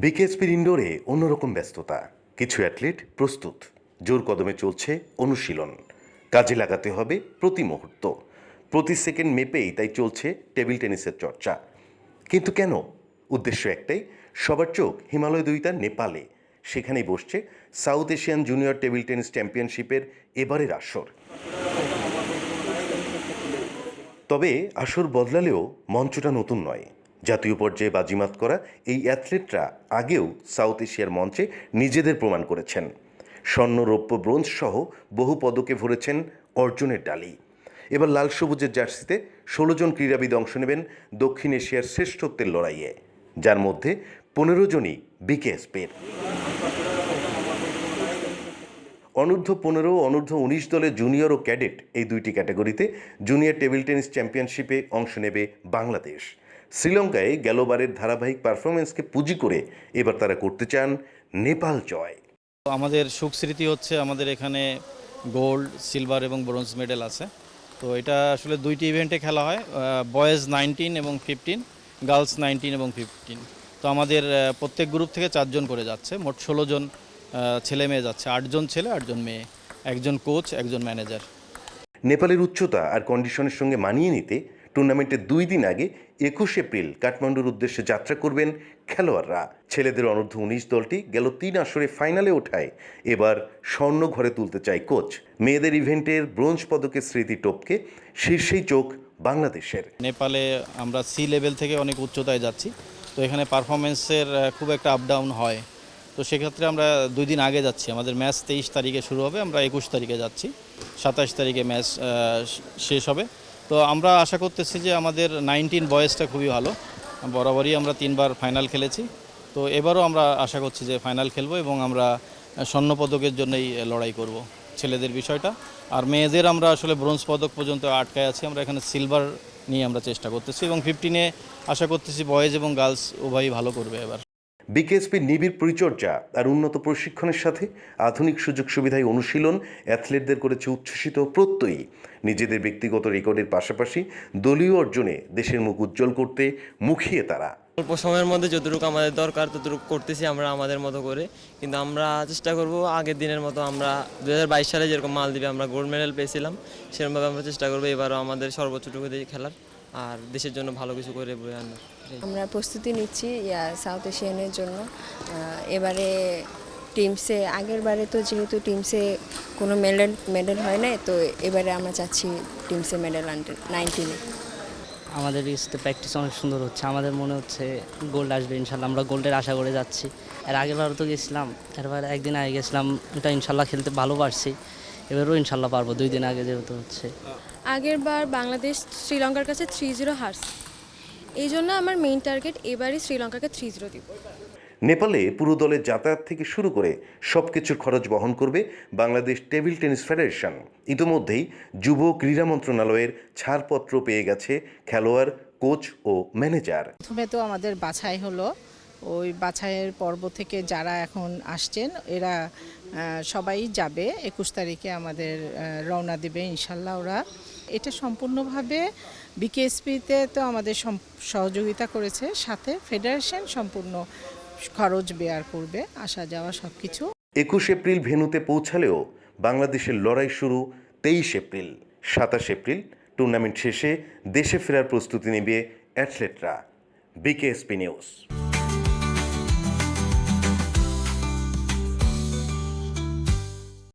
বিকেএসপির ইনডোরে অন্যরকম ব্যস্ততা। কিছু অ্যাথলিট প্রস্তুত, জোর কদমে চলছে অনুশীলন। কাজে লাগাতে হবে প্রতি মুহূর্ত, প্রতি সেকেন্ড মেপেই তাই চলছে টেবিল টেনিসের চর্চা। কিন্তু কেন? উদ্দেশ্য একটাই, সবার চোখ হিমালয় দইতার নেপালে। সেখানেই বসছে south Asian junior table tennis চ্যাম্পিয়নশিপের এবারের আসর। তবে আসর বদলালেও মঞ্চটা নতুন নয়। জাতীয় পর্যায়ে বাজিমাত করা এই অ্যাথলেটরা আগেও সাউথ এশিয়ার মঞ্চে নিজেদের প্রমাণ করেছেন। স্বর্ণ, রৌপ্য, ব্রোঞ্জ সহ বহু পদকে ভরেছেন অর্জনের ডালি। এবার লাল সবুজের জার্সিতে ১৬ জন ক্রীড়াবিদ অংশ নেবেন দক্ষিণ এশিয়ার শ্রেষ্ঠত্বের লড়াইয়ে, যার মধ্যে ১৫ জনই বিকেএসপির। অনূর্ধ্ব-15, অনূর্ধ্ব-19 দলের জুনিয়র ও ক্যাডেট এই দুইটি ক্যাটাগরিতে জুনিয়র টেবিল টেনিস চ্যাম্পিয়নশিপে অংশ নেবে বাংলাদেশ। শ্রীলঙ্কায় গেলবারের ধারাবাহিক পারফরমেন্সকে পুঁজি করে এবার তারা করতে চান নেপাল জয়। আমাদের সুখ স্মৃতি হচ্ছে আমাদের এখানে গোল্ড, সিলভার এবং ব্রোঞ্জ মেডেল আছে। তো এটা আসলে দুইটি ইভেন্টে খেলা হয়, বয়েজ 19 এবং 15, গার্লস 19 এবং 15। তো আমাদের প্রত্যেক গ্রুপ থেকে 4 জন করে যাচ্ছে, মোট 16 জন ছেলে মেয়ে যাচ্ছে, 8 জন ছেলে 8 জন মেয়ে, একজন কোচ একজন ম্যানেজার। নেপালের উচ্চতা আর কন্ডিশনের সঙ্গে মানিয়ে নিতে টুর্নামেন্টের 2 দিন আগে 21 এপ্রিল কাঠমান্ডুর উদ্দেশ্যে যাত্রা করবেন খেলোয়াড়রা। ছেলেদের অনূর্ধ্ব-19 দলটি গেল 3 আসরে ফাইনালে ওঠায় এবার স্বর্ণ ঘরে তুলতে চায় কোচ। মেয়েদের ইভেন্টের ব্রোঞ্জ পদকের স্মৃতি টপকে শীর্ষেই চোখ বাংলাদেশের। নেপালে আমরা সি লেভেল থেকে অনেক উচ্চতায় যাচ্ছি, তো এখানে পারফরমেন্সের খুব একটা আপ ডাউন হয়। তো সেক্ষেত্রে আমরা 2 দিন আগে যাচ্ছি। আমাদের ম্যাচ 23 তারিখে শুরু হবে, আমরা 21 তারিখে যাচ্ছি, 27 তারিখে ম্যাচ শেষ হবে। তো আমরা আশা করতেছি যে আমাদের 19 বয়েজটা খুবই ভালো, বরাবরই আমরা 3 বার ফাইনাল খেলেছি। তো এবারও আমরা আশা করছি যে ফাইনাল খেলবো এবং আমরা স্বর্ণপদকের জন্যই লড়াই করব ছেলেদের বিষয়টা। আর মেয়েদের আমরা আসলে ব্রোঞ্জ পদক পর্যন্ত আটকায় আছি, আমরা এখানে সিলভার নিয়ে আমরা চেষ্টা করতেছি এবং 15-এ আশা করতেছি বয়েজ এবং গার্লস উভয়ই ভালো করবে এবার। বিকেএসপির নিবিড় পরিচর্যা আর উন্নত প্রশিক্ষণের সাথে আধুনিক সুযোগ সুবিধায় অনুশীলন অ্যাথলেটদের করেছে উচ্ছ্বসিত প্রত্যয়ী। নিজেদের ব্যক্তিগত রেকর্ডের পাশাপাশি দলীয় অর্জনে দেশের মুখ উজ্জ্বল করতে মুখিয়ে তারা। অল্প সময়ের মধ্যে যতটুকু আমাদের দরকার ততটুকু করতেছি আমরা আমাদের মতো করে, কিন্তু আমরা চেষ্টা করব আগের দিনের মতো। আমরা 2022 সালে যেরকম মালদ্বীপে আমরা গোল্ড মেডেল পেয়েছিলাম, সেরকমভাবে আমরা চেষ্টা করবো এবারও আমাদের সর্বোচ্চটুকু দিয়ে খেলার আর দেশের জন্য ভালো কিছু করে বয়ে আনার। আমরা প্রস্তুতি নিচ্ছি সাউথ এশিয়ানের জন্য। এবারে টিমসে, আগের বারে তো যেহেতু টিমসে কোনো মেডেল হয় নাই, তো এবারে আমরা চাচ্ছি টিমসে মেডেল আনতে 19-এ। আমাদের ইসতে প্র্যাকটিস অনেক সুন্দর হচ্ছে, আমাদের মনে হচ্ছে গোল্ড আসবে ইনশাল্লাহ। আমরা গোল্ডের আশা করে যাচ্ছি। এর আগেরবারও তো গেছিলাম, এরবার একদিন আগে গেছিলাম, এটা ইনশাল্লাহ খেলতে ভালো পারছি। এবারও ইনশাল্লাহ পারবো, 2 দিন আগে যেহেতু হচ্ছে। আগের বার বাংলাদেশ শ্রীলঙ্কার কাছে 3-0 হারছে, এই জন্য আমার মেইন টার্গেট এবারই শ্রীলঙ্কাকে 3-0 দিব। নেপালে পুরো দলের যাতায়াত থেকে শুরু করে সব কিছুর খরচ বহন করবে বাংলাদেশ টেবিল টেনিস ফেডারেশন। ইতোমধ্যেই যুব ক্রীড়া মন্ত্রণালয়ের ছাড়পত্র পেয়ে গেছে খেলোয়াড়, কোচ ও ম্যানেজার। প্রথমে তো আমাদের বাছাই হলো, ওই বাছাইয়ের পর্ব থেকে যারা এখন আসছেন এরা সবাই যাবে। 21 তারিখে আমাদের রওনা দেবে ইনশাল্লাহ ওরা। এটা সম্পূর্ণভাবে বিকেএসপিতে তো আমাদের সহযোগিতা করেছে, সাথে ফেডারেশন সম্পূর্ণ খরচ বেয়ার করবে, আসা যাওয়া সব কিছু। 21 এপ্রিল ভেন্যুতে পৌঁছালেও বাংলাদেশের লড়াই শুরু 23 এপ্রিল। 27 এপ্রিল টুর্নামেন্ট শেষে দেশে ফেরার প্রস্তুতি নেবে অ্যাথলেটরা। BKSP news.